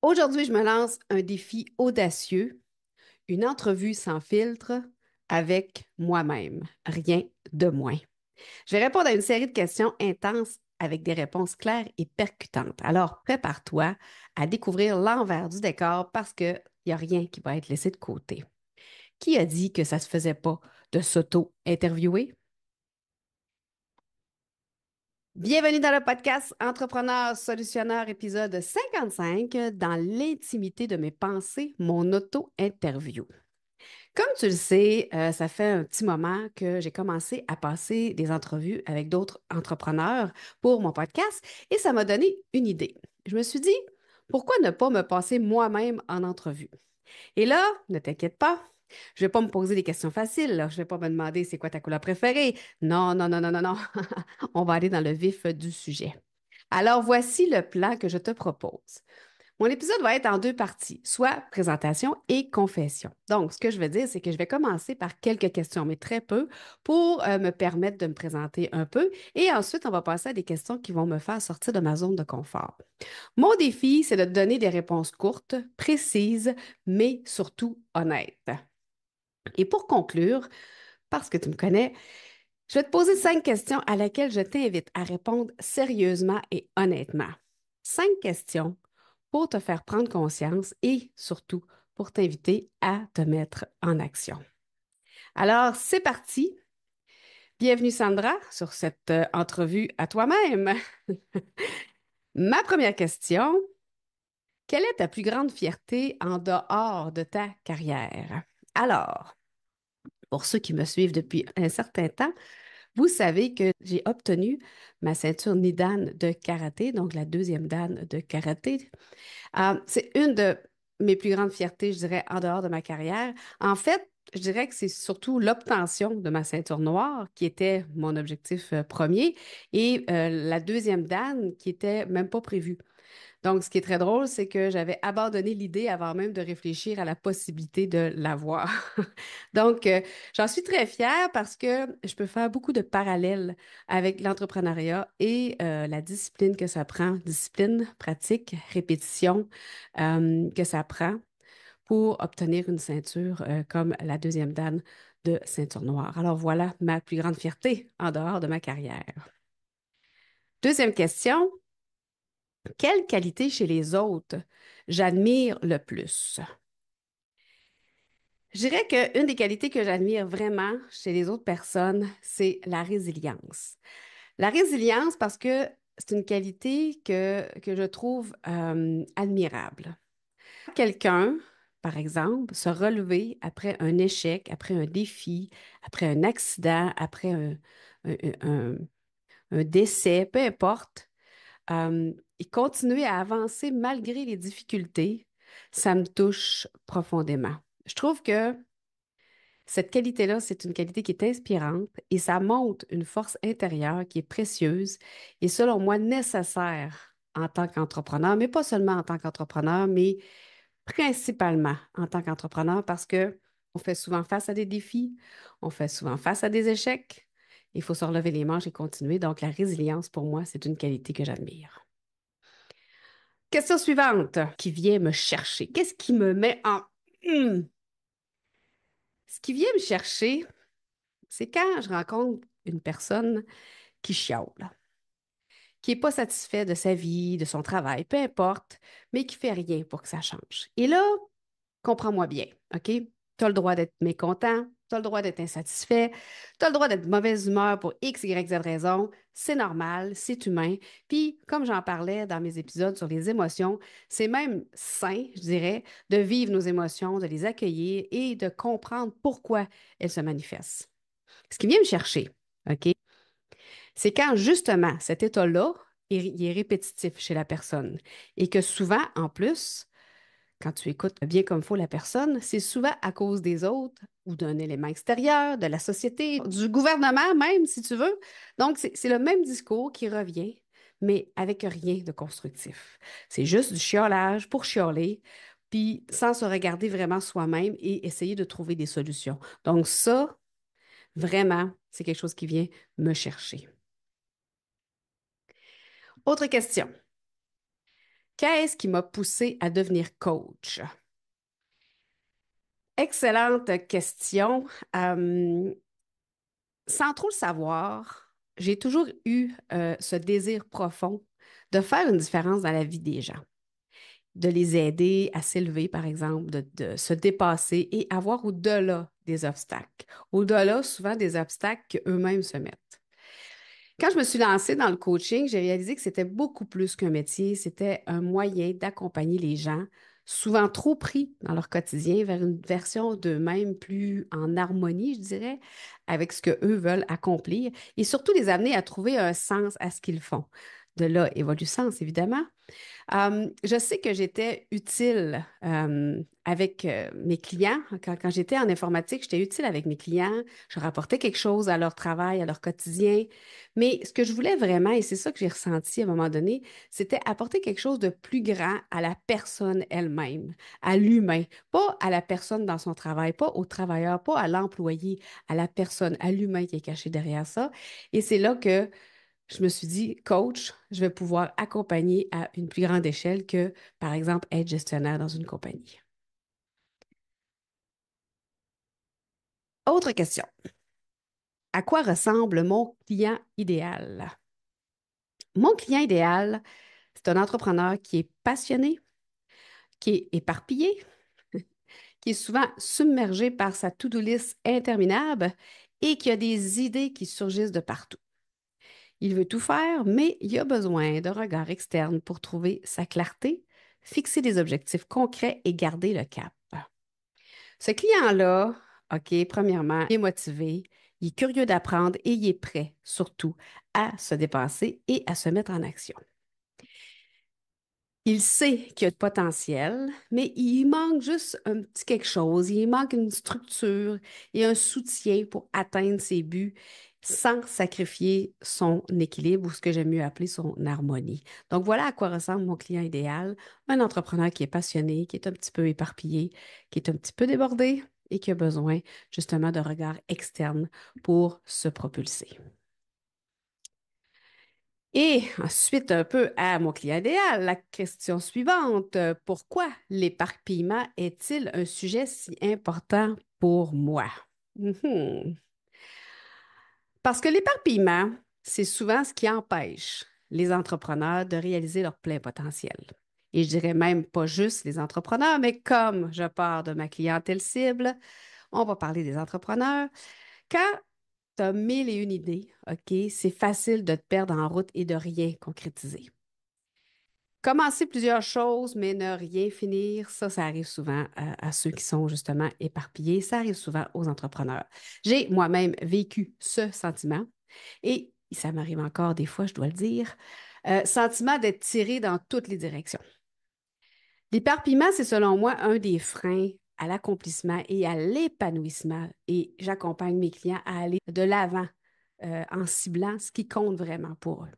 Aujourd'hui, je me lance un défi audacieux, une entrevue sans filtre avec moi-même, rien de moins. Je vais répondre à une série de questions intenses avec des réponses claires et percutantes. Alors, prépare-toi à découvrir l'envers du décor parce qu'il n'y a rien qui va être laissé de côté. Qui a dit que ça ne se faisait pas de s'auto-interviewer? Bienvenue dans le podcast Entrepreneur Solutionneur, épisode 55, dans l'intimité de mes pensées, mon auto-interview. Comme tu le sais, ça fait un petit moment que j'ai commencé à passer des entrevues avec d'autres entrepreneurs pour mon podcast et ça m'a donné une idée. Je me suis dit, pourquoi ne pas me passer moi-même en entrevue? Et là, ne t'inquiète pas, je ne vais pas me poser des questions faciles, là. Je ne vais pas me demander c'est quoi ta couleur préférée. Non, non, non, non, non, non. On va aller dans le vif du sujet. Alors, voici le plan que je te propose. Mon épisode va être en deux parties, soit présentation et confession. Donc, ce que je veux dire, c'est que je vais commencer par quelques questions, mais très peu, pour me permettre de me présenter un peu. Et ensuite, on va passer à des questions qui vont me faire sortir de ma zone de confort. Mon défi, c'est de te donner des réponses courtes, précises, mais surtout honnêtes. Et pour conclure, parce que tu me connais, je vais te poser 5 questions à laquelle je t'invite à répondre sérieusement et honnêtement. 5 questions pour te faire prendre conscience et surtout pour t'inviter à te mettre en action. Alors, c'est parti. Bienvenue Sandra sur cette entrevue à toi-même. Ma première question, quelle est ta plus grande fierté en dehors de ta carrière? Alors, pour ceux qui me suivent depuis un certain temps, vous savez que j'ai obtenu ma ceinture Nidan de karaté, donc la deuxième dan de karaté. C'est une de mes plus grandes fiertés, je dirais, en dehors de ma carrière. En fait, je dirais que c'est surtout l'obtention de ma ceinture noire qui était mon objectif premier et la deuxième dan qui était même pas prévue. Donc, ce qui est très drôle, c'est que j'avais abandonné l'idée avant même de réfléchir à la possibilité de l'avoir. Donc, j'en suis très fière parce que je peux faire beaucoup de parallèles avec l'entrepreneuriat et la discipline que ça prend, discipline, pratique, répétition que ça prend pour obtenir une ceinture comme la deuxième dan de ceinture noire. Alors voilà ma plus grande fierté en dehors de ma carrière. Deuxième question. Quelle qualité chez les autres j'admire le plus? Je dirais qu'une des qualités que j'admire vraiment chez les autres personnes, c'est la résilience. La résilience parce que c'est une qualité que je trouve admirable. Quelqu'un, par exemple, se relever après un échec, après un défi, après un accident, après un, un- un décès, peu importe, et continuer à avancer malgré les difficultés, ça me touche profondément. Je trouve que cette qualité-là, c'est une qualité qui est inspirante et ça montre une force intérieure qui est précieuse et selon moi nécessaire en tant qu'entrepreneur, mais pas seulement en tant qu'entrepreneur, mais principalement en tant qu'entrepreneur parce que on fait souvent face à des défis, on fait souvent face à des échecs. Il faut se relever les manches et continuer. Donc, la résilience, pour moi, c'est une qualité que j'admire. Question suivante, qui vient me chercher. Qu'est-ce qui me met en... Hmm. Ce qui vient me chercher, c'est quand je rencontre une personne qui chiale, qui n'est pas satisfait de sa vie, de son travail, peu importe, mais qui fait rien pour que ça change. Et là, comprends-moi bien, OK? Tu as le droit d'être mécontent, tu as le droit d'être insatisfait, tu as le droit d'être de mauvaise humeur pour X, Y, Z raison. C'est normal, c'est humain. Puis, comme j'en parlais dans mes épisodes sur les émotions, c'est même sain, je dirais, de vivre nos émotions, de les accueillir et de comprendre pourquoi elles se manifestent. Ce qui vient me chercher, OK, c'est quand justement cet état-là, il est répétitif chez la personne et que souvent, en plus, quand tu écoutes bien comme il faut la personne, c'est souvent à cause des autres ou d'un élément extérieur, de la société, du gouvernement même, si tu veux. Donc, c'est le même discours qui revient, mais avec rien de constructif. C'est juste du chiolage pour chioler, puis sans se regarder vraiment soi-même et essayer de trouver des solutions. Donc, ça, vraiment, c'est quelque chose qui vient me chercher. Autre question. Qu'est-ce qui m'a poussé à devenir coach? Excellente question. Sans trop le savoir, j'ai toujours eu ce désir profond de faire une différence dans la vie des gens, de les aider à s'élever, par exemple, de se dépasser et avoir au-delà des obstacles, au-delà souvent des obstacles qu'eux-mêmes se mettent. Quand je me suis lancée dans le coaching, j'ai réalisé que c'était beaucoup plus qu'un métier, c'était un moyen d'accompagner les gens, souvent trop pris dans leur quotidien, vers une version d'eux-mêmes plus en harmonie, je dirais, avec ce que eux veulent accomplir et surtout les amener à trouver un sens à ce qu'ils font. De là évolue le sens, évidemment. Je sais que j'étais utile avec mes clients. Quand j'étais en informatique, j'étais utile avec mes clients. Je rapportais quelque chose à leur travail, à leur quotidien. Mais ce que je voulais vraiment, et c'est ça que j'ai ressenti à un moment donné, c'était apporter quelque chose de plus grand à la personne elle-même, à l'humain, pas à la personne dans son travail, pas au travailleur, pas à l'employé, à la personne, à l'humain qui est caché derrière ça. Et c'est là que je me suis dit, coach, je vais pouvoir accompagner à une plus grande échelle que, par exemple, être gestionnaire dans une compagnie. Autre question. À quoi ressemble mon client idéal? Mon client idéal, c'est un entrepreneur qui est passionné, qui est éparpillé, qui est souvent submergé par sa to-do list interminable et qui a des idées qui surgissent de partout. Il veut tout faire, mais il a besoin d'un regard externe pour trouver sa clarté, fixer des objectifs concrets et garder le cap. Ce client-là, OK, premièrement, il est motivé, il est curieux d'apprendre et il est prêt, surtout, à se dépasser et à se mettre en action. Il sait qu'il y a de potentiel, mais il manque juste un petit quelque chose. Il manque une structure et un soutien pour atteindre ses buts sans sacrifier son équilibre ou ce que j'aime mieux appeler son harmonie. Donc voilà à quoi ressemble mon client idéal, un entrepreneur qui est passionné, qui est un petit peu éparpillé, qui est un petit peu débordé et qui a besoin justement de regard externe pour se propulser. Et ensuite, un peu à mon client idéal, la question suivante, pourquoi l'éparpillement est-il un sujet si important pour moi? Mhm. Parce que l'éparpillement, c'est souvent ce qui empêche les entrepreneurs de réaliser leur plein potentiel. Et je dirais même pas juste les entrepreneurs, mais comme je pars de ma clientèle cible, on va parler des entrepreneurs. Quand tu as mille et une idées, OK, c'est facile de te perdre en route et de rien concrétiser. Commencer plusieurs choses, mais ne rien finir, ça arrive souvent à ceux qui sont justement éparpillés. Ça arrive souvent aux entrepreneurs. J'ai moi-même vécu ce sentiment et ça m'arrive encore des fois, je dois le dire, sentiment d'être tiré dans toutes les directions. L'éparpillement, c'est selon moi un des freins à l'accomplissement et à l'épanouissement. Et j'accompagne mes clients à aller de l'avant en ciblant ce qui compte vraiment pour eux.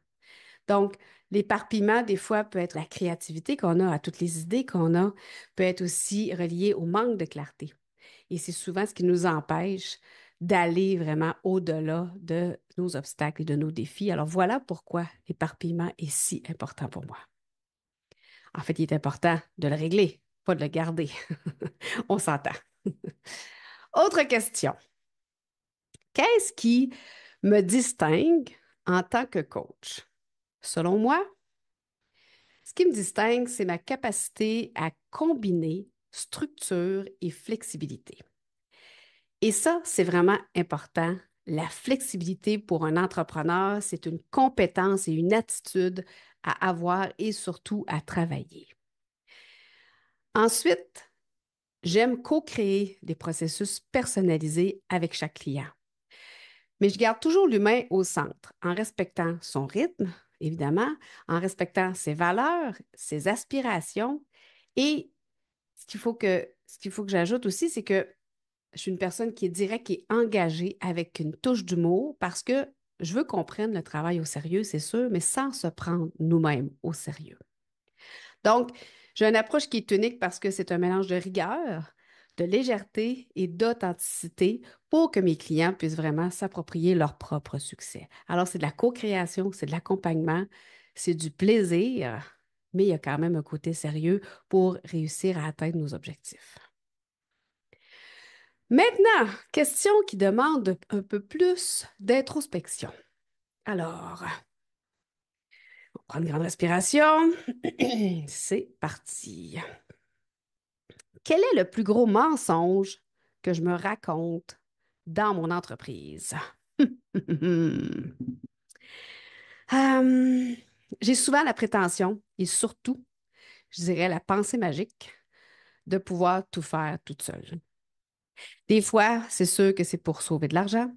Donc, l'éparpillement, des fois, peut être la créativité qu'on a à toutes les idées qu'on a, peut être aussi relié au manque de clarté. Et c'est souvent ce qui nous empêche d'aller vraiment au-delà de nos obstacles et de nos défis. Alors voilà pourquoi l'éparpillement est si important pour moi. En fait, il est important de le régler, pas de le garder. On s'entend. Autre question. Qu'est-ce qui me distingue en tant que coach? Selon moi, ce qui me distingue, c'est ma capacité à combiner structure et flexibilité. Et ça, c'est vraiment important. La flexibilité pour un entrepreneur, c'est une compétence et une attitude à avoir et surtout à travailler. Ensuite, j'aime co-créer des processus personnalisés avec chaque client. Mais je garde toujours l'humain au centre, en respectant son rythme, évidemment, en respectant ses valeurs, ses aspirations. Et ce qu'il faut que j'ajoute aussi, c'est que je suis une personne qui est directe et engagée avec une touche d'humour parce que je veux qu'on prenne le travail au sérieux, c'est sûr, mais sans se prendre nous-mêmes au sérieux. Donc, j'ai une approche qui est unique parce que c'est un mélange de rigueur, de légèreté et d'authenticité pour que mes clients puissent vraiment s'approprier leur propre succès. Alors, c'est de la co-création, c'est de l'accompagnement, c'est du plaisir, mais il y a quand même un côté sérieux pour réussir à atteindre nos objectifs. Maintenant, question qui demande un peu plus d'introspection. Alors, on prend une grande respiration. C'est parti. Quel est le plus gros mensonge que je me raconte dans mon entreprise? Hum, j'ai souvent la prétention et surtout, je dirais la pensée magique de pouvoir tout faire toute seule. Des fois, c'est sûr que c'est pour sauver de l'argent.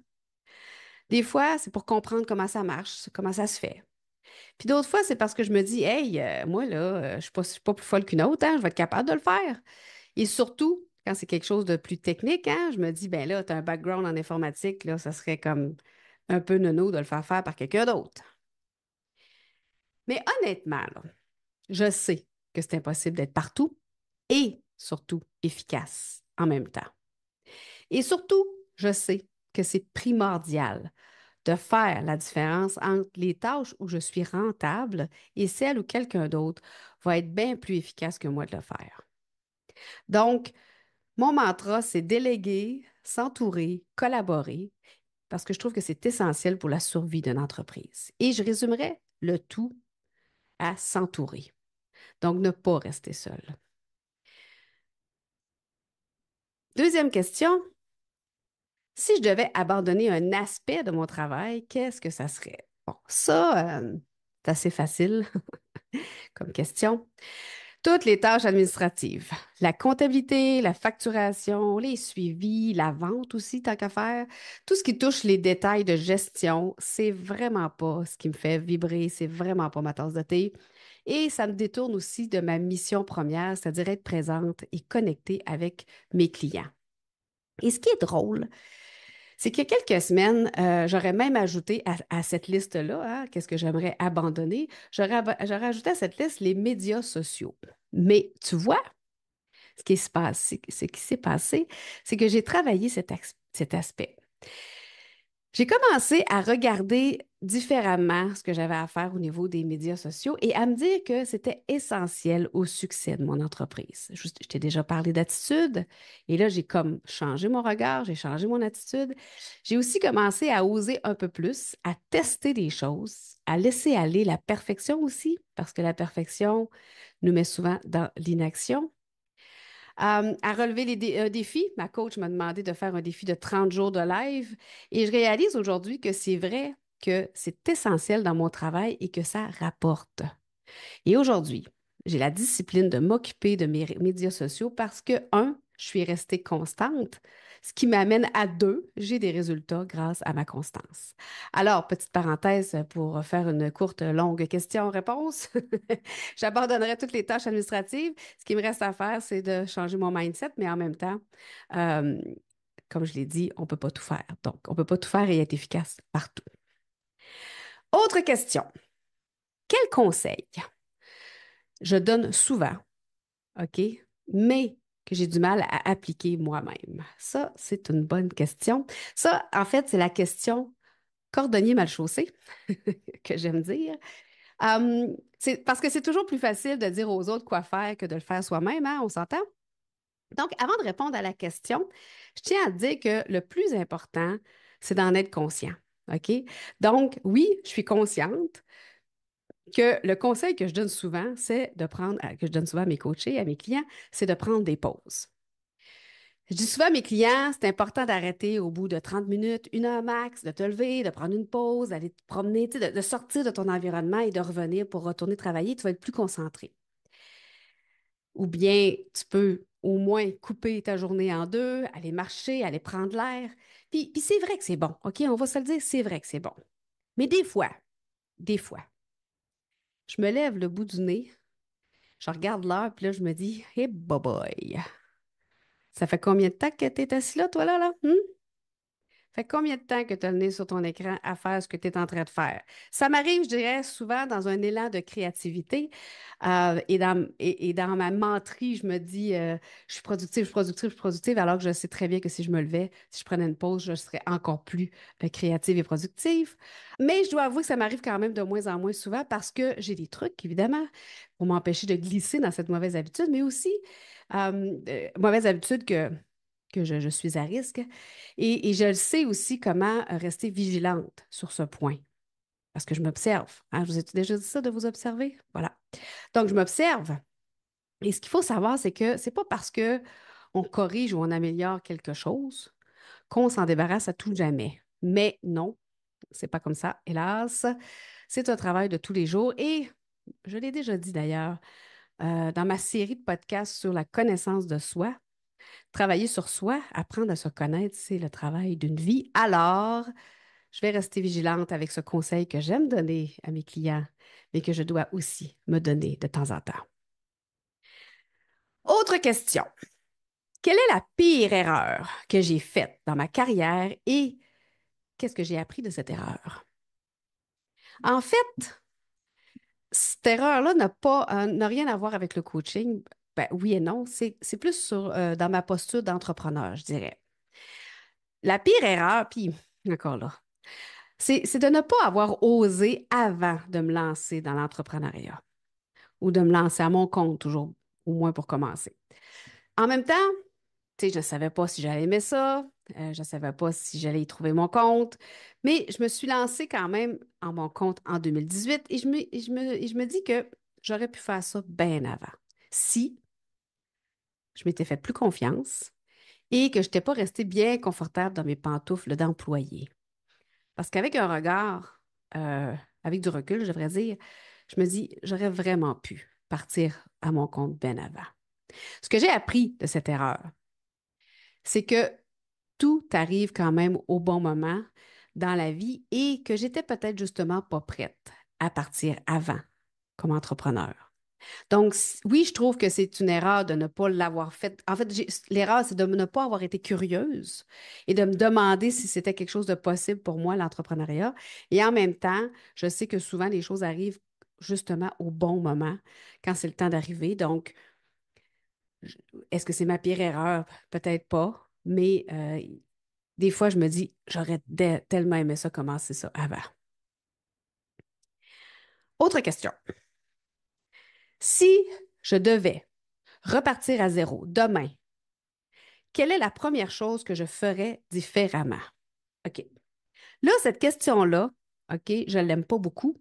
Des fois, c'est pour comprendre comment ça marche, comment ça se fait. Puis d'autres fois, c'est parce que je me dis, hey, moi, là, je suis pas plus folle qu'une autre, hein, je vais être capable de le faire. Et surtout, quand c'est quelque chose de plus technique, hein, je me dis, ben là, tu as un background en informatique, là, ça serait comme un peu nono de le faire faire par quelqu'un d'autre. Mais honnêtement, là, je sais que c'est impossible d'être partout et surtout efficace en même temps. Et surtout, je sais que c'est primordial de faire la différence entre les tâches où je suis rentable et celles où quelqu'un d'autre va être bien plus efficace que moi de le faire. Donc, mon mantra, c'est déléguer, s'entourer, collaborer, parce que je trouve que c'est essentiel pour la survie d'une entreprise. Et je résumerai le tout à s'entourer. Donc, ne pas rester seul. Deuxième question, si je devais abandonner un aspect de mon travail, qu'est-ce que ça serait? Bon, ça, c'est assez facile comme question. Toutes les tâches administratives, la comptabilité, la facturation, les suivis, la vente aussi, tant qu'à faire, tout ce qui touche les détails de gestion, c'est vraiment pas ce qui me fait vibrer, c'est vraiment pas ma tasse de thé. Et ça me détourne aussi de ma mission première, c'est-à-dire être présente et connectée avec mes clients. Et ce qui est drôle, c'est qu'il y a quelques semaines, j'aurais même ajouté à cette liste-là, hein, qu'est-ce que j'aimerais abandonner, j'aurais ajouté à cette liste les médias sociaux. Mais tu vois, ce qui s'est passé, c'est que j'ai travaillé cet aspect. J'ai commencé à regarder différemment ce que j'avais à faire au niveau des médias sociaux et à me dire que c'était essentiel au succès de mon entreprise. Je t'ai déjà parlé d'attitude et là, j'ai comme changé mon regard, j'ai changé mon attitude. J'ai aussi commencé à oser un peu plus, à tester des choses, à laisser aller la perfection aussi, parce que la perfection nous met souvent dans l'inaction. À relever les défis. Ma coach m'a demandé de faire un défi de 30 jours de live et je réalise aujourd'hui que c'est vrai que c'est essentiel dans mon travail et que ça rapporte. Et aujourd'hui, j'ai la discipline de m'occuper de mes médias sociaux parce que, un, je suis restée constante, ce qui m'amène à deux, j'ai des résultats grâce à ma constance. Alors, petite parenthèse pour faire une courte, longue question-réponse. J'abandonnerai toutes les tâches administratives. Ce qui me reste à faire, c'est de changer mon mindset, mais en même temps, euh, comme je l'ai dit, on ne peut pas tout faire. Donc, on ne peut pas tout faire et être efficace partout. Autre question. Quel conseil je donne souvent, OK, mais que j'ai du mal à appliquer moi-même? Ça, c'est une bonne question. Ça, en fait, c'est la question cordonnier mal chaussé que j'aime dire. Parce que c'est toujours plus facile de dire aux autres quoi faire que de le faire soi-même, hein, on s'entend? Donc, avant de répondre à la question, je tiens à te dire que le plus important, c'est d'en être conscient. OK? Donc, oui, je suis consciente que le conseil que je donne souvent, c'est de prendre, que je donne souvent à mes coachés, à mes clients, c'est de prendre des pauses. Je dis souvent à mes clients, c'est important d'arrêter au bout de 30 minutes, 1 heure max, de te lever, de prendre une pause, d'aller te promener, tu sais, de sortir de ton environnement et de revenir pour retourner travailler. Tu vas être plus concentré. Ou bien tu peux au moins couper ta journée en deux, aller marcher, aller prendre l'air. Puis c'est vrai que c'est bon, OK? On va se le dire, c'est vrai que c'est bon. Mais des fois, je me lève le bout du nez, je regarde l'heure, puis là, je me dis, hey, boy, ça fait combien de temps que tu es assis là, toi, là? Fait combien de temps que tu as le nez sur ton écran à faire ce que tu es en train de faire? Ça m'arrive, je dirais, souvent dans un élan de créativité et dans ma menterie, je me dis, je suis productive, je suis productive, je suis productive, alors que je sais très bien que si je me levais, si je prenais une pause, je serais encore plus créative et productive. Mais je dois avouer que ça m'arrive quand même de moins en moins souvent parce que j'ai des trucs, évidemment, pour m'empêcher de glisser dans cette mauvaise habitude, mais aussi mauvaise habitude que je suis à risque. Et je le sais aussi comment rester vigilante sur ce point, parce que je m'observe. Hein. Je vous ai déjà dit ça de vous observer? Voilà. Donc, je m'observe. Et ce qu'il faut savoir, c'est que c'est pas parce que on corrige ou on améliore quelque chose qu'on s'en débarrasse à tout jamais. Mais non, c'est pas comme ça, hélas. C'est un travail de tous les jours. Et je l'ai déjà dit d'ailleurs, dans ma série de podcasts sur la connaissance de soi, travailler sur soi, apprendre à se connaître, c'est le travail d'une vie. Alors, je vais rester vigilante avec ce conseil que j'aime donner à mes clients, mais que je dois aussi me donner de temps en temps. Autre question. Quelle est la pire erreur que j'ai faite dans ma carrière et qu'est-ce que j'ai appris de cette erreur? En fait, cette erreur-là n'a rien à voir avec le coaching. Ben, oui et non, c'est plus dans ma posture d'entrepreneur, je dirais. La pire erreur, puis encore là, c'est de ne pas avoir osé avant de me lancer dans l'entrepreneuriat ou de me lancer à mon compte, toujours, au moins pour commencer. En même temps, tu sais, je ne savais pas si j'allais aimer ça, je ne savais pas si j'allais y trouver mon compte, mais je me suis lancée quand même en mon compte en 2018 et je me dis que j'aurais pu faire ça bien avant si je m'étais fait plus confiance et que je n'étais pas restée bien confortable dans mes pantoufles d'employé. Parce qu'avec un regard, euh, avec du recul, je devrais dire, je me dis, j'aurais vraiment pu partir à mon compte bien avant. Ce que j'ai appris de cette erreur, c'est que tout arrive quand même au bon moment dans la vie et que j'étais peut-être justement pas prête à partir avant comme entrepreneur. Donc, oui, je trouve que c'est une erreur de ne pas l'avoir faite. En fait, l'erreur, c'est de ne pas avoir été curieuse et de me demander si c'était quelque chose de possible pour moi, l'entrepreneuriat. Et en même temps, je sais que souvent, les choses arrivent justement au bon moment, quand c'est le temps d'arriver. Donc, je- est-ce que c'est ma pire erreur? Peut-être pas, mais des fois, je me dis, j'aurais tellement aimé ça, commencer ça avant. Autre question. Si je devais repartir à zéro demain, quelle est la première chose que je ferais différemment? OK. Là, cette question-là, OK, je ne l'aime pas beaucoup.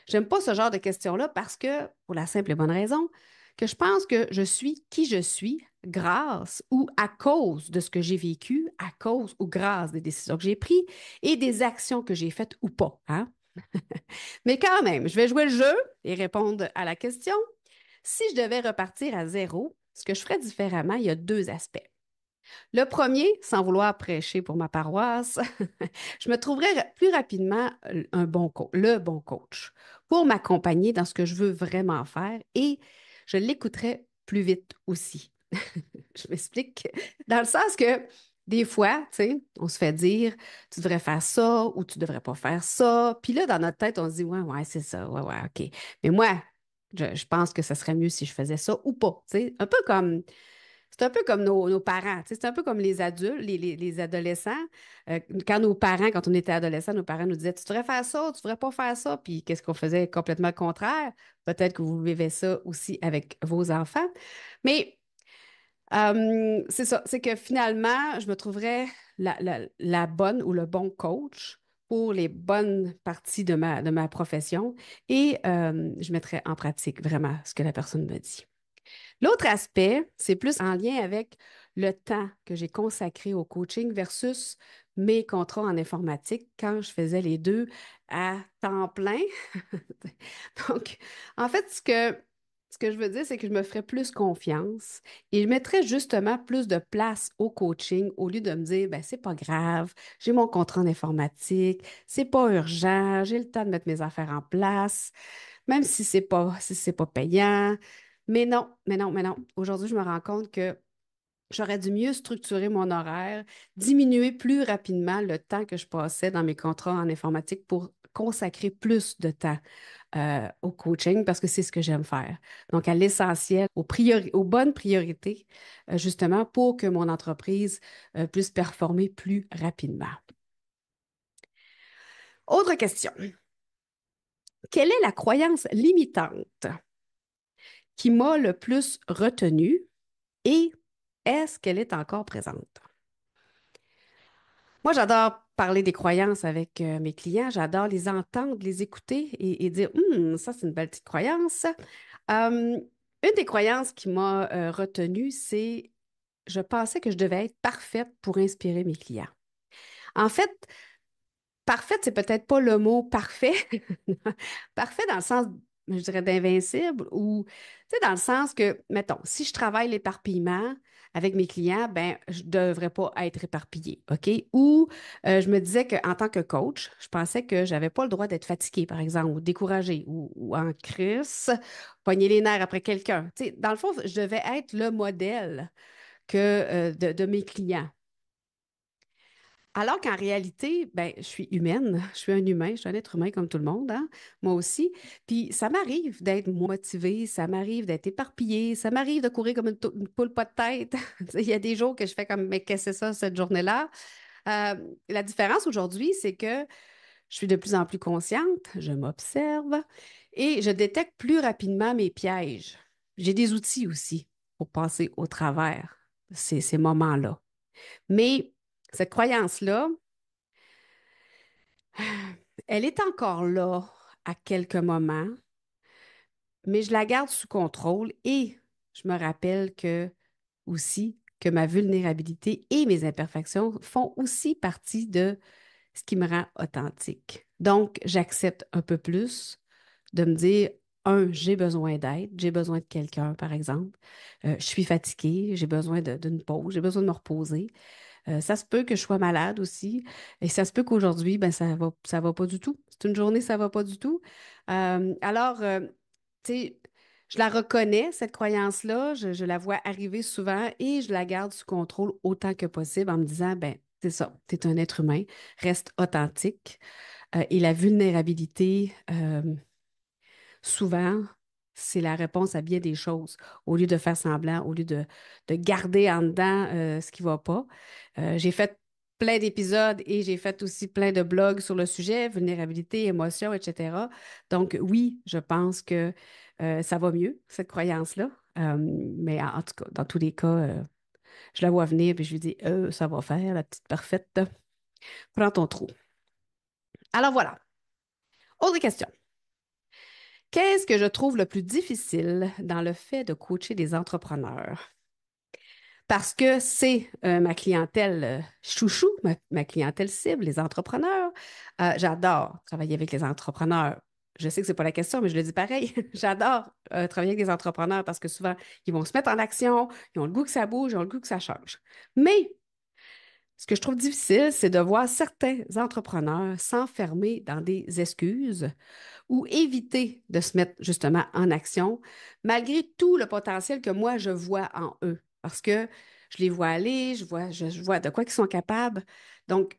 J'aime pas ce genre de questions-là parce que, pour la simple et bonne raison, que je pense que je suis qui je suis grâce ou à cause de ce que j'ai vécu, à cause ou grâce des décisions que j'ai prises et des actions que j'ai faites ou pas. Hein? Mais quand même, je vais jouer le jeu et répondre à la question. Si je devais repartir à zéro, ce que je ferais différemment, il y a deux aspects. Le premier, sans vouloir prêcher pour ma paroisse, je me trouverais plus rapidement le bon coach pour m'accompagner dans ce que je veux vraiment faire et je l'écouterais plus vite aussi. Je m'explique. Dans le sens que des fois, tu sais, on se fait dire, tu devrais faire ça ou tu devrais pas faire ça. Puis là, dans notre tête, on se dit, ouais, ouais, c'est ça, ouais, ouais, OK. Mais moi, je pense que ce serait mieux si je faisais ça ou pas. Tu sais, c'est un peu comme nos parents, tu sais, c'est un peu comme les adultes, les adolescents. Quand on était adolescent, nos parents nous disaient, tu devrais faire ça, tu devrais pas faire ça. Puis qu'est-ce qu'on faisait complètement le contraire? Peut-être que vous vivez ça aussi avec vos enfants. Mais c'est ça, c'est que finalement, je me trouverais la bonne ou le bon coach pour les bonnes parties de ma profession et je mettrais en pratique vraiment ce que la personne me dit. L'autre aspect, c'est plus en lien avec le temps que j'ai consacré au coaching versus mes contrats en informatique quand je faisais les deux à temps plein. Donc, en fait, ce que je veux dire, c'est que je me ferais plus confiance et je mettrais justement plus de place au coaching au lieu de me dire, ben, c'est pas grave, j'ai mon contrat en informatique, c'est pas urgent, j'ai le temps de mettre mes affaires en place, même si c'est pas payant. Mais non, mais non, mais non. Aujourd'hui, je me rends compte que J'aurais dû mieux structurer mon horaire, diminuer plus rapidement le temps que je passais dans mes contrats en informatique pour consacrer plus de temps au coaching parce que c'est ce que j'aime faire. Donc, à l'essentiel, aux bonnes priorités, justement, pour que mon entreprise puisse performer plus rapidement. Autre question. Quelle est la croyance limitante qui m'a le plus retenue et est-ce qu'elle est encore présente? Moi, j'adore parler des croyances avec mes clients. J'adore les entendre, les écouter et dire, ça, c'est une belle petite croyance. Une des croyances qui m'a retenue, c'est je pensais que je devais être parfaite pour inspirer mes clients. En fait, parfaite, c'est peut-être pas le mot parfait. Parfait dans le sens, je dirais, d'invincible ou, tu sais, dans le sens que, mettons, si je travaille l'éparpillement avec mes clients, ben, je devrais pas être éparpillée, OK? Ou je me disais qu'en tant que coach, je pensais que j'avais pas le droit d'être fatiguée, par exemple, ou découragée, ou en crise, pogner les nerfs après quelqu'un. Tu sais, dans le fond, je devais être le modèle de mes clients. Alors qu'en réalité, ben, je suis humaine, je suis un humain, je suis un être humain comme tout le monde, hein, moi aussi. Puis ça m'arrive d'être motivée, ça m'arrive d'être éparpillée, ça m'arrive de courir comme une poule pas de tête. Il y a des jours que je fais comme, mais qu'est-ce que c'est ça cette journée-là? Euh, la différence aujourd'hui, c'est que je suis de plus en plus consciente, je m'observe et je détecte plus rapidement mes pièges. J'ai des outils aussi pour passer au travers ces moments-là. Mais cette croyance-là, elle est encore là à quelques moments, mais je la garde sous contrôle et je me rappelle que aussi que ma vulnérabilité et mes imperfections font aussi partie de ce qui me rend authentique. Donc, j'accepte un peu plus de me dire, j'ai besoin d'aide, j'ai besoin de quelqu'un, par exemple. Je suis fatiguée, j'ai besoin d'une pause, j'ai besoin de me reposer. Ça se peut que je sois malade aussi. Et ça se peut qu'aujourd'hui, ben, ça va pas du tout. C'est une journée, ça va pas du tout. Tu sais, je la reconnais, cette croyance-là. Je la vois arriver souvent et je la garde sous contrôle autant que possible en me disant, ben, c'est ça, tu es un être humain, reste authentique. Et la vulnérabilité, souvent, c'est la réponse à bien des choses. Au lieu de faire semblant, au lieu de garder en dedans ce qui ne va pas. J'ai fait plein d'épisodes et j'ai fait aussi plein de blogs sur le sujet, vulnérabilité, émotion, etc. Donc oui, je pense que ça va mieux, cette croyance-là. Mais en tout cas, dans tous les cas, je la vois venir et je lui dis, ça va faire, la petite parfaite. Prends ton trou. Alors voilà. Autre question. Qu'est-ce que je trouve le plus difficile dans le fait de coacher des entrepreneurs? Parce que c'est ma clientèle chouchou, ma clientèle cible, les entrepreneurs. J'adore travailler avec les entrepreneurs. Je sais que ce n'est pas la question, mais je le dis pareil. J'adore travailler avec des entrepreneurs parce que souvent, ils vont se mettre en action, ils ont le goût que ça bouge, ils ont le goût que ça change. Mais ce que je trouve difficile, c'est de voir certains entrepreneurs s'enfermer dans des excuses ou éviter de se mettre justement en action, malgré tout le potentiel que moi, je vois en eux. Parce que je les vois aller, je vois de quoi ils sont capables. Donc,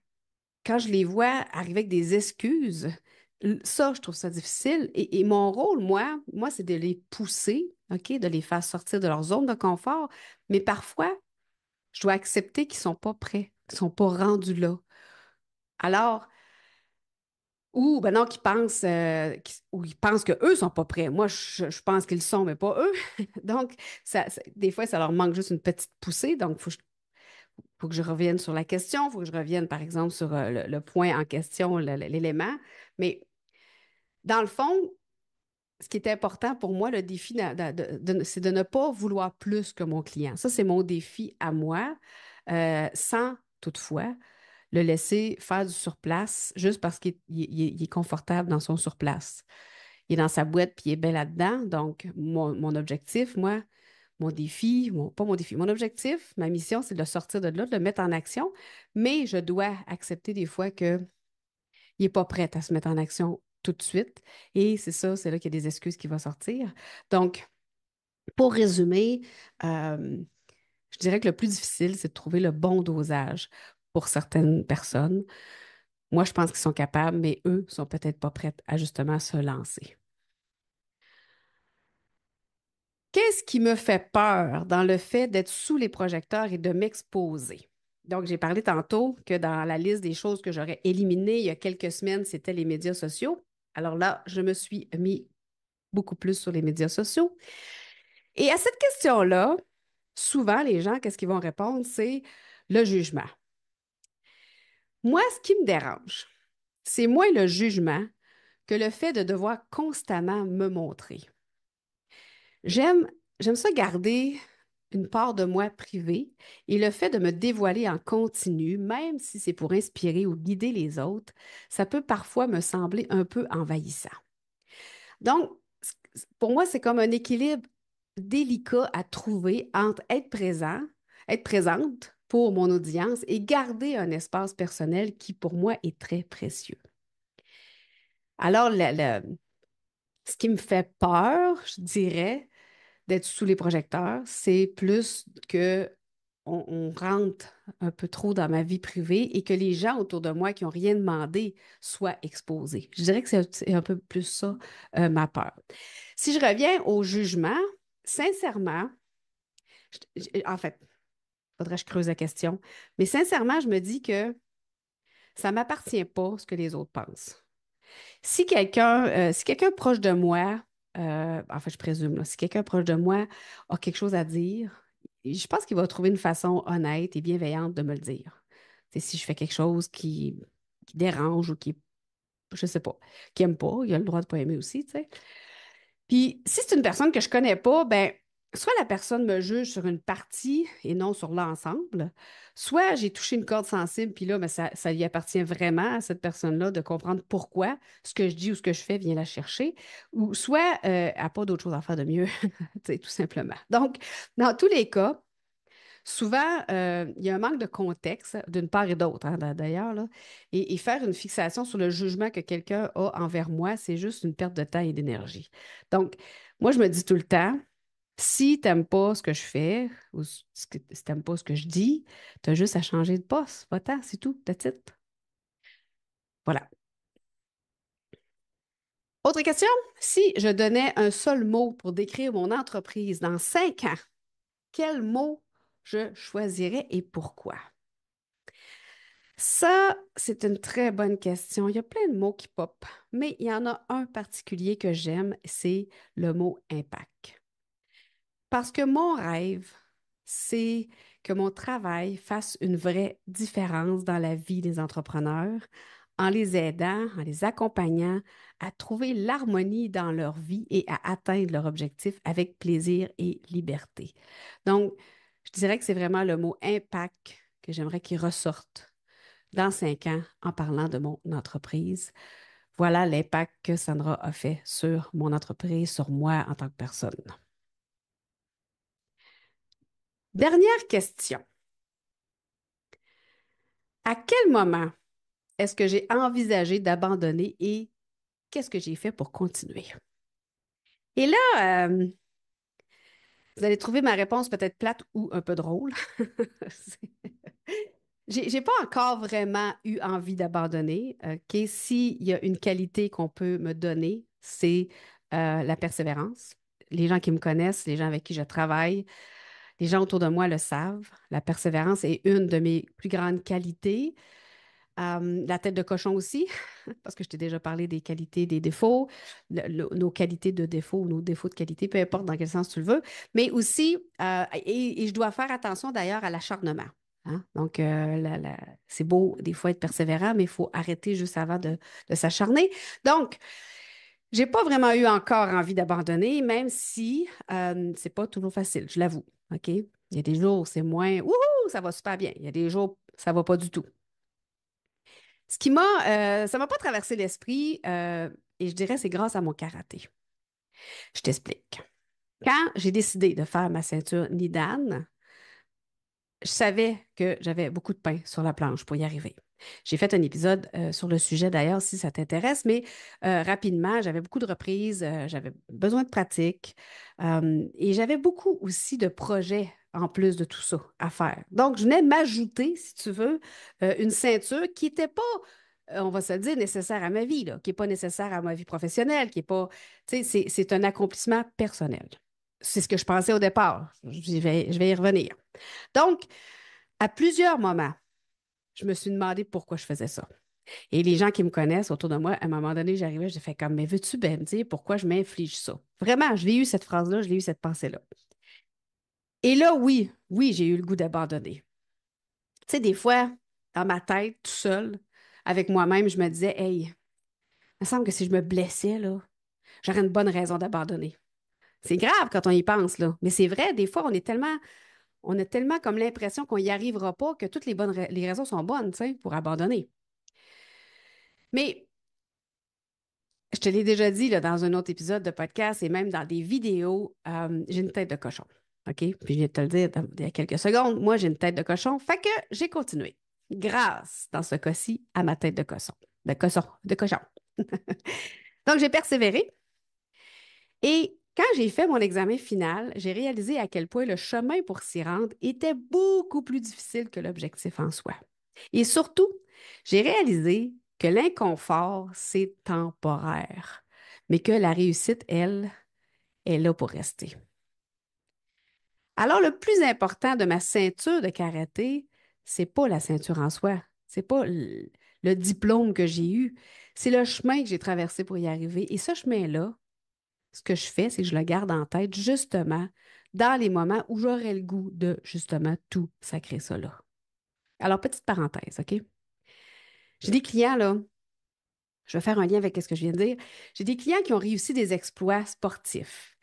quand je les vois arriver avec des excuses, ça, je trouve ça difficile. Et mon rôle, moi, c'est de les pousser, OK, de les faire sortir de leur zone de confort. Mais parfois, je dois accepter qu'ils ne sont pas prêts, qu'ils ne sont pas rendus là. Alors, ou ben non, ou ils pensent qu'eux ne sont pas prêts. Moi, je pense qu'ils le sont, mais pas eux. Donc, des fois, ça leur manque juste une petite poussée. Donc, faut que je revienne sur la question. Il faut que je revienne, par exemple, sur le point en question, l'élément. Mais dans le fond, ce qui est important pour moi, le défi, c'est de ne pas vouloir plus que mon client. Ça, c'est mon défi à moi, sans toutefois le laisser faire du surplace juste parce qu'il est confortable dans son surplace. Il est dans sa boîte puis il est bien là-dedans. Donc, mon objectif, moi, mon défi, pas mon défi, mon objectif, ma mission, c'est de le sortir de là, de le mettre en action, mais je dois accepter des fois qu'il n'est pas prêt à se mettre en action tout de suite. Et c'est ça, c'est là qu'il y a des excuses qui vont sortir. Donc, pour résumer, Je dirais que le plus difficile, c'est de trouver le bon dosage pour certaines personnes. Moi, je pense qu'ils sont capables, mais eux sont peut-être pas prêts à justement se lancer. Qu'est-ce qui me fait peur dans le fait d'être sous les projecteurs et de m'exposer? Donc, j'ai parlé tantôt que dans la liste des choses que j'aurais éliminées il y a quelques semaines, c'était les médias sociaux. Alors là, je me suis mis beaucoup plus sur les médias sociaux. Et à cette question-là, souvent, les gens, qu'est-ce qu'ils vont répondre? C'est le jugement. Moi, ce qui me dérange, c'est moins le jugement que le fait de devoir constamment me montrer. J'aime, j'aime ça garder une part de moi privée et le fait de me dévoiler en continu, même si c'est pour inspirer ou guider les autres, ça peut parfois me sembler un peu envahissant. Donc, pour moi, c'est comme un équilibre délicat à trouver entre être présent, être présente pour mon audience et garder un espace personnel qui, pour moi, est très précieux. Alors, ce qui me fait peur, je dirais, d'être sous les projecteurs, c'est plus que on rentre un peu trop dans ma vie privée et que les gens autour de moi qui n'ont rien demandé soient exposés. Je dirais que c'est un peu plus ça, ma peur. Si je reviens au jugement, sincèrement, en fait, il faudrait que je creuse la question, mais sincèrement, je me dis que ça ne m'appartient pas ce que les autres pensent. Si quelqu'un proche de moi, enfin, je présume, là, si quelqu'un proche de moi a quelque chose à dire, je pense qu'il va trouver une façon honnête et bienveillante de me le dire. Si je fais quelque chose qui dérange ou je sais pas, qui aime pas, il a le droit de pas aimer aussi, tu sais. Puis, si c'est une personne que je connais pas, ben, soit la personne me juge sur une partie et non sur l'ensemble, soit j'ai touché une corde sensible, puis là, ben, ça lui appartient vraiment à cette personne-là de comprendre pourquoi ce que je dis ou ce que je fais vient la chercher, ou soit elle n'a pas d'autre chose à faire de mieux, tu sais, tout simplement. Donc, dans tous les cas, souvent, il y a un manque de contexte d'une part et d'autre, hein, d'ailleurs, là. Et faire une fixation sur le jugement que quelqu'un a envers moi, c'est juste une perte de temps et d'énergie. Donc, moi, je me dis tout le temps, si tu n'aimes pas ce que je fais ou si tu n'aimes pas ce que je dis, tu as juste à changer de poste. Va-t'en, c'est tout, that's it. Voilà. Autre question? Si je donnais un seul mot pour décrire mon entreprise dans 5 ans, quel mot je choisirais et pourquoi? Ça, c'est une très bonne question. Il y a plein de mots qui pop, mais il y en a un particulier que j'aime, c'est le mot impact. Parce que mon rêve, c'est que mon travail fasse une vraie différence dans la vie des entrepreneurs en les aidant, en les accompagnant à trouver l'harmonie dans leur vie et à atteindre leur objectif avec plaisir et liberté. Donc, je dirais que c'est vraiment le mot impact que j'aimerais qu'il ressorte dans 5 ans en parlant de mon entreprise. Voilà l'impact que Sandra a fait sur mon entreprise, sur moi en tant que personne. Dernière question. À quel moment est-ce que j'ai envisagé d'abandonner et qu'est-ce que j'ai fait pour continuer? Et là, vous allez trouver ma réponse peut-être plate ou un peu drôle. J'ai pas encore vraiment eu envie d'abandonner. OK? S'il y a une qualité qu'on peut me donner, c'est la persévérance. Les gens qui me connaissent, les gens avec qui je travaille, les gens autour de moi le savent. La persévérance est une de mes plus grandes qualités. La tête de cochon aussi, parce que je t'ai déjà parlé des qualités, des défauts, nos qualités de défaut ou nos défauts de qualité, peu importe dans quel sens tu le veux. Mais aussi, et je dois faire attention d'ailleurs à l'acharnement. Hein. Donc, c'est beau des fois être persévérant, mais il faut arrêter juste avant de s'acharner. Donc, j'ai pas vraiment eu encore envie d'abandonner, même si c'est pas toujours facile, je l'avoue. OK? Il y a des jours où c'est moins, wouhou, ça va super bien. Il y a des jours où ça va pas du tout. Ça m'a pas traversé l'esprit, et je dirais c'est grâce à mon karaté. Je t'explique. Quand j'ai décidé de faire ma ceinture Nidan, je savais que j'avais beaucoup de pain sur la planche pour y arriver. J'ai fait un épisode sur le sujet d'ailleurs, si ça t'intéresse, mais rapidement, j'avais beaucoup de reprises, j'avais besoin de pratique et j'avais beaucoup aussi de projets en plus de tout ça à faire. Donc, je venais m'ajouter, si tu veux, une ceinture qui n'était pas, on va se le dire, nécessaire à ma vie, là, qui n'est pas nécessaire à ma vie professionnelle, qui n'est pas, tu sais, c'est un accomplissement personnel. C'est ce que je pensais au départ. Je vais y revenir. Donc, à plusieurs moments, je me suis demandé pourquoi je faisais ça. Et les gens qui me connaissent autour de moi, à un moment donné, j'arrivais, j'ai fait comme, mais veux-tu ben me dire pourquoi je m'inflige ça? Vraiment, je l'ai eu cette phrase-là, je l'ai eu cette pensée-là. Et là, oui, oui, j'ai eu le goût d'abandonner. Tu sais, des fois, dans ma tête, tout seul, avec moi-même, je me disais, hey, il me semble que si je me blessais, là, j'aurais une bonne raison d'abandonner. C'est grave quand on y pense, là. Mais c'est vrai, des fois, on a tellement comme l'impression qu'on n'y arrivera pas que toutes les raisons sont bonnes, tu sais, pour abandonner. Mais je te l'ai déjà dit là, dans un autre épisode de podcast et même dans des vidéos, j'ai une tête de cochon. OK? Puis je viens de te le dire il y a quelques secondes, moi, j'ai une tête de cochon. Fait que j'ai continué. Grâce, dans ce cas-ci, à ma tête de cochon. De cochon. Donc, j'ai persévéré. Et quand j'ai fait mon examen final, j'ai réalisé à quel point le chemin pour s'y rendre était beaucoup plus difficile que l'objectif en soi. Et surtout, j'ai réalisé que l'inconfort, c'est temporaire, mais que la réussite, elle, est là pour rester. Alors, le plus important de ma ceinture de karaté, c'est pas la ceinture en soi, c'est pas le diplôme que j'ai eu, c'est le chemin que j'ai traversé pour y arriver. Et ce chemin-là, ce que je fais, c'est que je le garde en tête justement dans les moments où j'aurais le goût de justement tout sacrer ça là. Alors, petite parenthèse, OK? J'ai des clients, là, je vais faire un lien avec ce que je viens de dire. J'ai des clients qui ont réussi des exploits sportifs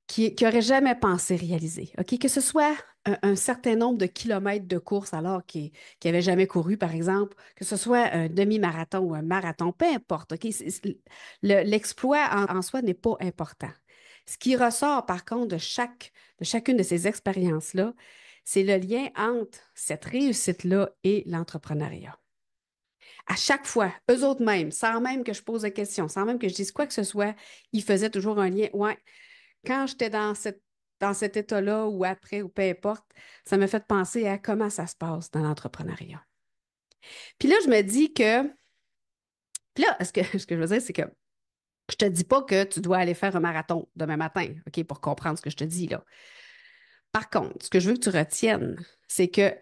qui n'auraient jamais pensé réaliser, OK? Que ce soit un certain nombre de kilomètres de course alors qu'ils n'avaient jamais couru, par exemple, que ce soit un demi-marathon ou un marathon, peu importe, OK? L'exploit en soi n'est pas important. Ce qui ressort, par contre, de chacune de ces expériences-là, c'est le lien entre cette réussite-là et l'entrepreneuriat. À chaque fois, eux autres mêmes, sans même que je pose de questions, sans même que je dise quoi que ce soit, ils faisaient toujours un lien. Ouais, quand j'étais dans cet état-là ou après ou peu importe, ça m'a fait penser à comment ça se passe dans l'entrepreneuriat. Puis là, je me dis que, puis là, ce que je veux dire, c'est que je te dis pas que tu dois aller faire un marathon demain matin, OK, pour comprendre ce que je te dis là. Par contre, ce que je veux que tu retiennes, c'est que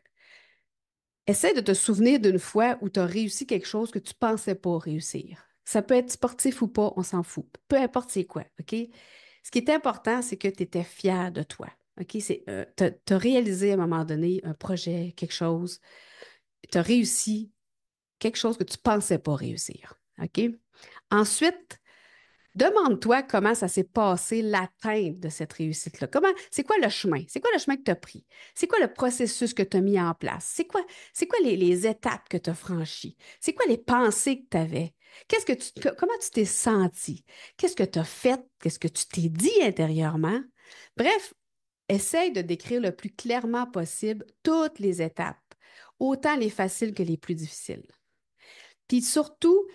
essaie de te souvenir d'une fois où tu as réussi quelque chose que tu pensais pas réussir. Ça peut être sportif ou pas, on s'en fout. Peu importe c'est quoi, OK? Ce qui est important, c'est que tu étais fier de toi. OK? Tu as réalisé à un moment donné un projet, quelque chose. Tu as réussi quelque chose que tu pensais pas réussir. OK? Ensuite, demande-toi comment ça s'est passé l'atteinte de cette réussite-là. C'est quoi le chemin? C'est quoi le chemin que tu as pris? C'est quoi le processus que tu as mis en place? C'est quoi les étapes que tu as franchies? C'est quoi les pensées que tu avais? Comment tu t'es senti? Qu'est-ce que tu as fait? Qu'est-ce que tu t'es dit intérieurement? Bref, essaye de décrire le plus clairement possible toutes les étapes, autant les faciles que les plus difficiles. Puis surtout,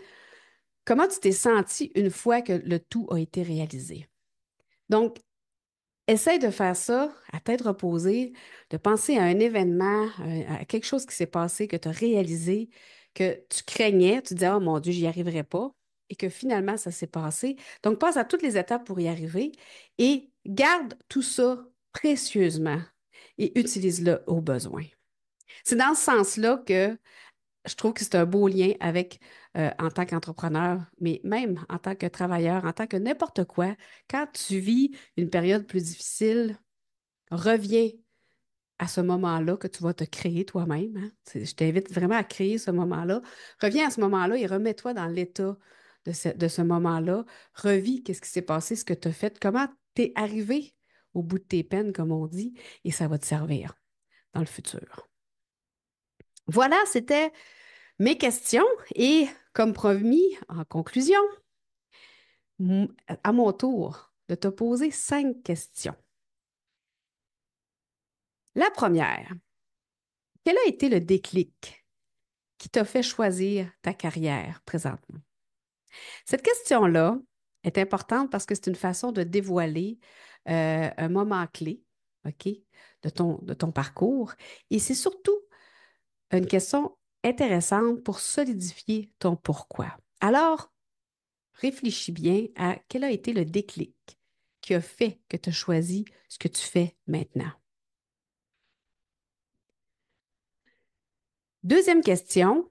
comment tu t'es senti une fois que le tout a été réalisé? Donc, essaye de faire ça à tête reposée, de penser à un événement, à quelque chose qui s'est passé, que tu as réalisé, que tu craignais, tu te disais, oh mon Dieu, j'y arriverai pas, et que finalement, ça s'est passé. Donc, passe à toutes les étapes pour y arriver et garde tout ça précieusement et utilise-le au besoin. C'est dans ce sens-là que je trouve que c'est un beau lien avec, en tant qu'entrepreneur, mais même en tant que travailleur, en tant que n'importe quoi, quand tu vis une période plus difficile, reviens à ce moment-là que tu vas te créer toi-même, hein. Je t'invite vraiment à créer ce moment-là. Reviens à ce moment-là et remets-toi dans l'état de ce moment-là. Revis qu'est-ce qui s'est passé, ce que tu as fait, comment tu es arrivé au bout de tes peines, comme on dit, et ça va te servir dans le futur. Voilà, c'était mes questions et comme promis, en conclusion, à mon tour de te poser 5 questions. La première, Quel a été le déclic qui t'a fait choisir ta carrière présentement? Cette question-là est importante parce que c'est une façon de dévoiler un moment clé, OK, de ton parcours. Et c'est surtout une question intéressante pour solidifier ton pourquoi. Alors, réfléchis bien à quel a été le déclic qui a fait que tu as choisi ce que tu fais maintenant. Deuxième question,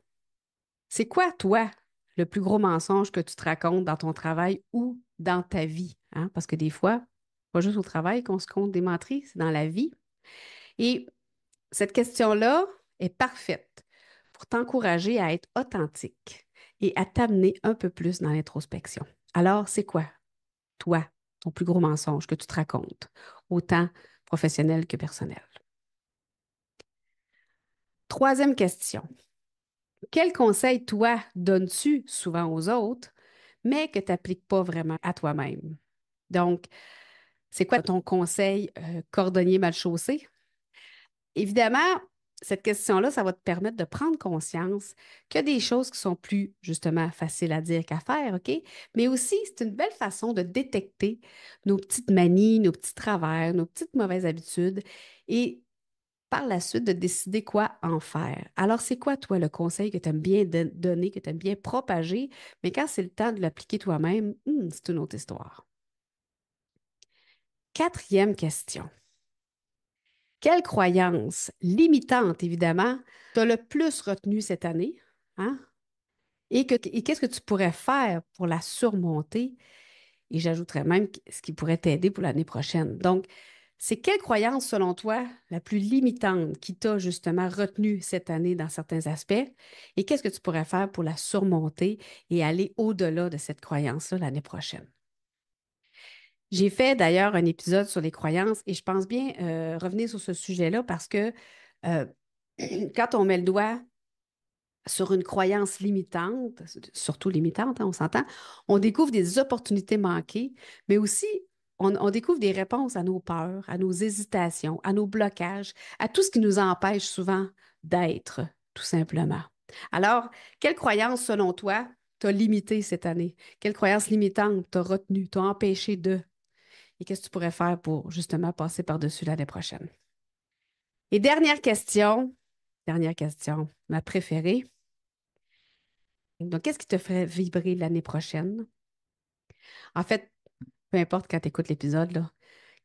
c'est quoi, toi, le plus gros mensonge que tu te racontes dans ton travail ou dans ta vie? Hein? Parce que des fois, pas juste au travail qu'on se compte des menteries, c'est dans la vie. Et cette question-là est parfaite pour t'encourager à être authentique et à t'amener un peu plus dans l'introspection. Alors, c'est quoi, toi, ton plus gros mensonge que tu te racontes, autant professionnel que personnel? Troisième question. Quel conseil, toi, donnes-tu souvent aux autres, mais que tu n'appliques pas vraiment à toi-même? Donc, c'est quoi ton conseil cordonnier mal chaussé? Évidemment, cette question-là, ça va te permettre de prendre conscience qu'il y a des choses qui sont plus, justement, faciles à dire qu'à faire, OK? Mais aussi, c'est une belle façon de détecter nos petites manies, nos petits travers, nos petites mauvaises habitudes et par la suite de décider quoi en faire. Alors, c'est quoi, toi, le conseil que tu aimes bien donner, que tu aimes bien propager, mais quand c'est le temps de l'appliquer toi-même, c'est une autre histoire. Quatrième question. Quelle croyance limitante, évidemment, t'as le plus retenu cette année, hein? Et qu'est-ce que tu pourrais faire pour la surmonter? Et j'ajouterais même ce qui pourrait t'aider pour l'année prochaine. Donc, c'est quelle croyance, selon toi, la plus limitante qui t'a justement retenu cette année dans certains aspects? Et qu'est-ce que tu pourrais faire pour la surmonter et aller au-delà de cette croyance-là l'année prochaine? J'ai fait d'ailleurs un épisode sur les croyances et je pense bien revenir sur ce sujet-là parce que euh, quand on met le doigt sur une croyance limitante, surtout limitante, hein, on s'entend, on découvre des opportunités manquées, mais aussi on découvre des réponses à nos peurs, à nos hésitations, à nos blocages, à tout ce qui nous empêche souvent d'être, tout simplement. Alors, quelle croyance, selon toi, t'as limité cette année? Quelle croyance limitante t'as retenue, t'as empêché de? Et qu'est-ce que tu pourrais faire pour justement passer par-dessus l'année prochaine? Et dernière question, ma préférée. Donc, qu'est-ce qui te ferait vibrer l'année prochaine? En fait, peu importe quand tu écoutes l'épisode, là,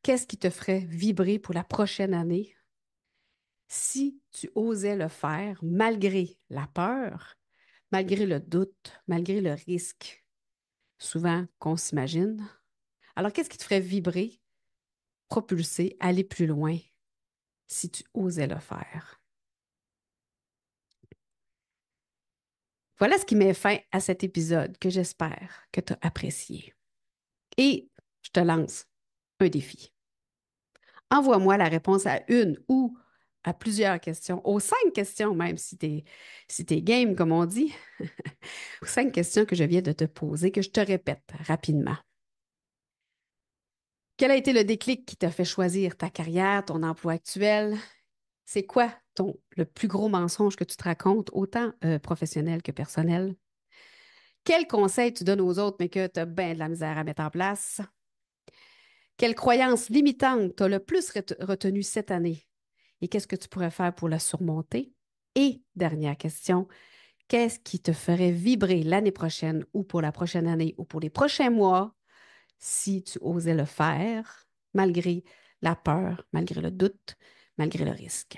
qu'est-ce qui te ferait vibrer pour la prochaine année si tu osais le faire malgré la peur, malgré le doute, malgré le risque, souvent qu'on s'imagine? Alors, qu'est-ce qui te ferait vibrer, propulser, aller plus loin si tu osais le faire? Voilà ce qui met fin à cet épisode que j'espère que tu as apprécié. Et je te lance un défi. Envoie-moi la réponse à une ou à plusieurs questions, aux 5 questions même, si t'es game, comme on dit, aux 5 questions que je viens de te poser, que je te répète rapidement. Quel a été le déclic qui t'a fait choisir ta carrière, ton emploi actuel? C'est quoi le plus gros mensonge que tu te racontes, autant professionnel que personnel? Quel conseil tu donnes aux autres, mais que tu as bien de la misère à mettre en place? Quelle croyance limitante t'as le plus retenu cette année? Et qu'est-ce que tu pourrais faire pour la surmonter? Et dernière question, qu'est-ce qui te ferait vibrer l'année prochaine ou pour la prochaine année ou pour les prochains mois si tu osais le faire, malgré la peur, malgré le doute, malgré le risque?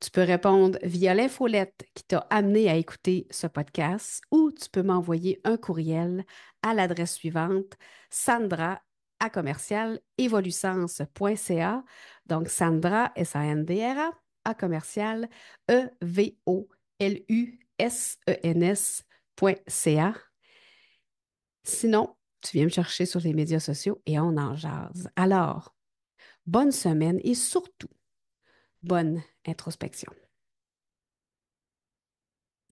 Tu peux répondre via l'infolette qui t'a amené à écouter ce podcast ou tu peux m'envoyer un courriel à l'adresse suivante, Sandra à commercial evolucence.ca. Donc Sandra, S-A-N-D-R-A, à commercial evolucens.ca. Sinon, tu viens me chercher sur les médias sociaux et on en jase. Alors, bonne semaine et surtout, bonne introspection.